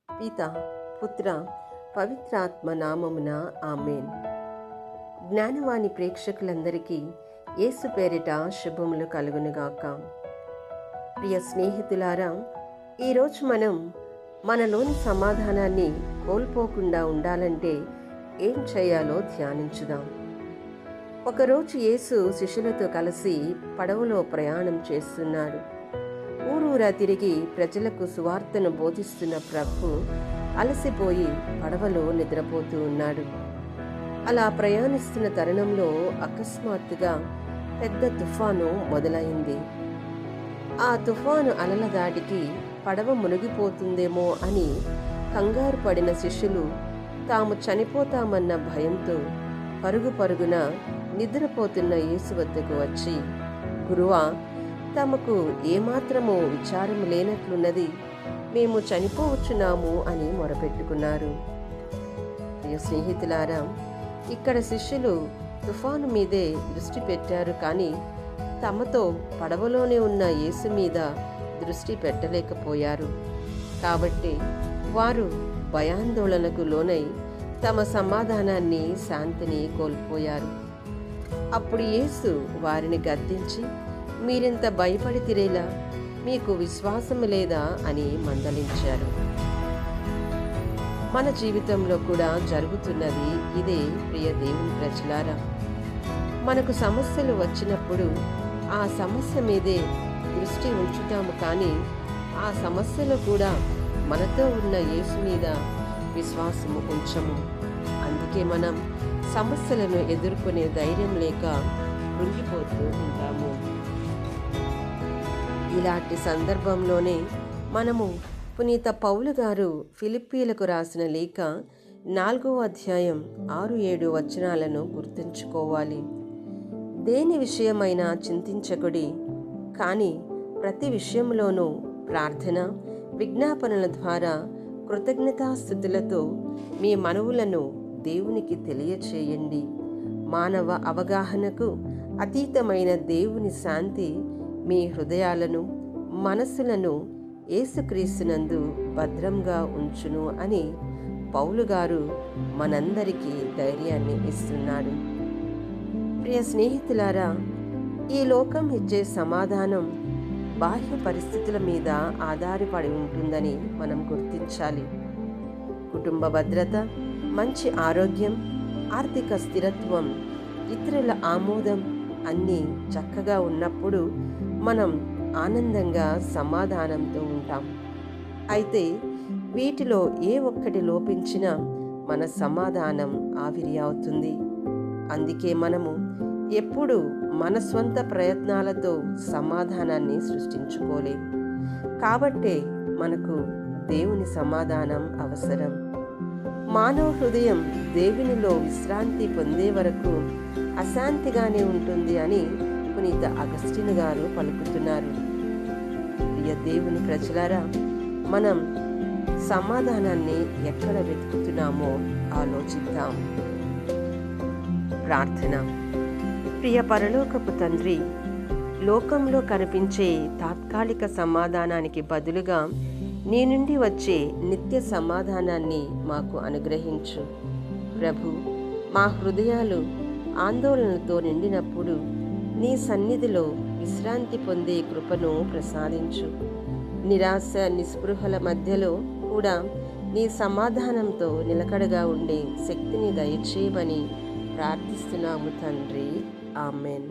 పిత, పుత్ర, పవిత్రాత్మ నామమున ఆమేన్. జ్ఞానవాణి ప్రేక్షకులందరికీ యేసు పేరిట శుభములు కలుగునుగాక. ప్రియ స్నేహితులారా, ఈరోజు మనం మనలోని సమాధానాన్ని కోల్పోకుండా ఉండాలంటే ఏం చేయాలో ధ్యానించుదాం. ఒకరోజు యేసు శిష్యులతో కలిసి పడవలో ప్రయాణం చేస్తున్నాడు. ఊరూరా తిరిగి ప్రజలకు సువార్తను బోధిస్తున్న ప్రభు అలసిపోయి పడవలో నిద్రపోతూ ఉన్నాడు. అలా ప్రయాణిస్తున్న తరుణంలో అకస్మాత్తుగా పెద్ద తుఫాను మొదలైంది. ఆ తుఫాను అలల దాడికి పడవ మునిగిపోతుందేమో అని కంగారు పడిన శిష్యులు తాము చనిపోతామన్న భయంతో పరుగు పరుగున నిద్రపోతున్న యేసు వద్దకు వచ్చి, గురువా, తమకు ఏమాత్రమో విచారం లేనట్లున్నది, మేము చనిపోవచ్చున్నాము అని మొరపెట్టుకున్నారు. ప్రియ స్నేహితులారా, ఇక్కడ శిష్యులు తుఫాను మీదే దృష్టి పెట్టారు, కానీ తమతో పడవలోనే ఉన్న యేసు మీద దృష్టి పెట్టలేకపోయారు. కాబట్టి వారు భయాందోళనకు లోనై తమ సమాధానాన్ని, శాంతిని కోల్పోయారు. అప్పుడు యేసు వారిని గద్దించి, మీరింత భయపడితిరేలా, మీకు విశ్వాసము లేదా అని మందలించారు. మన జీవితంలో కూడా జరుగుతున్నది ఇదే. ప్రియ దేవుని ప్రజలారా, మనకు సమస్యలు వచ్చినప్పుడు ఆ సమస్య మీదే దృష్టి ఉంచుతాము, కానీ ఆ సమస్యలో కూడా మనతో ఉన్న యేసు మీద విశ్వాసము ఉంచము. అందుకే మనం సమస్యలను ఎదుర్కొనే ధైర్యం లేక కృంగిపోతూ ఉంటాము. ఇలాంటి సందర్భంలోనే మనము పునీత పౌలు గారు ఫిలిప్పీలకు రాసిన లేఖ 4వ అధ్యాయం 6-7 వచనాలను గుర్తుంచుకోవాలి. దేని విషయమైనా చింతించకుడి, కానీ ప్రతి విషయంలోనూ ప్రార్థన, విజ్ఞాపనల ద్వారా కృతజ్ఞతాస్తుతులతో మీ మనవులను దేవునికి తెలియచేయండి. మానవ అవగాహనకు అతీతమైన దేవుని శాంతి మీ హృదయాలను, మనస్సులను యేసుక్రీస్తునందు భద్రంగా ఉంచును అని పౌలు గారు మనందరికీ ధైర్యాన్ని ఇస్తున్నాడు. ప్రియ స్నేహితులారా, ఈ లోకం ఇచ్చే సమాధానం బాహ్య పరిస్థితుల మీద ఆధారపడి ఉంటుందని మనం గుర్తించాలి. కుటుంబ భద్రత, మంచి ఆరోగ్యం, ఆర్థిక స్థిరత్వం, ఇతరుల ఆమోదం అన్నీ చక్కగా ఉన్నప్పుడు మనం ఆనందంగా, సమాధానంతో ఉంటాం. అయితే వీటిలో ఏ ఒక్కటి లోపించినా మన సమాధానం ఆవిరి అవుతుంది. అందుకే మనము ఎప్పుడూ మన స్వంత ప్రయత్నాలతో సమాధానాన్ని సృష్టించుకోలేం. కాబట్టే మనకు దేవుని సమాధానం అవసరం. మానవ హృదయం దేవునిలో విశ్రాంతి పొందే వరకు అశాంతిగానే ఉంటుంది అని పునీత అగస్టిన్ గారు పలుకుతున్నారు. ప్రియ దేవుని ప్రజలారా, మనం సమాధానాన్ని ఎక్కడ వెతుకుతున్నామో ఆలోచిద్దాం. ప్రార్థన. ప్రియ పరలోకపు తండ్రి, లోకంలో కనిపించే తాత్కాలిక సమాధానానికి బదులుగా నీ నుండి వచ్చే నిత్య సమాధానాన్ని మాకు అనుగ్రహించు. ప్రభు, మా హృదయాలు ఆందోళనతో నిండినప్పుడు నీ సన్నిధిలో విశ్రాంతి పొందే కృపను ప్రసాదించు. నిరాశ, నిస్పృహల మధ్యలో కూడా నీ సమాధానంతో నిలకడగా ఉండే శక్తిని దయచేయమని ప్రార్థిస్తున్నాము తండ్రి. ఆమెన్.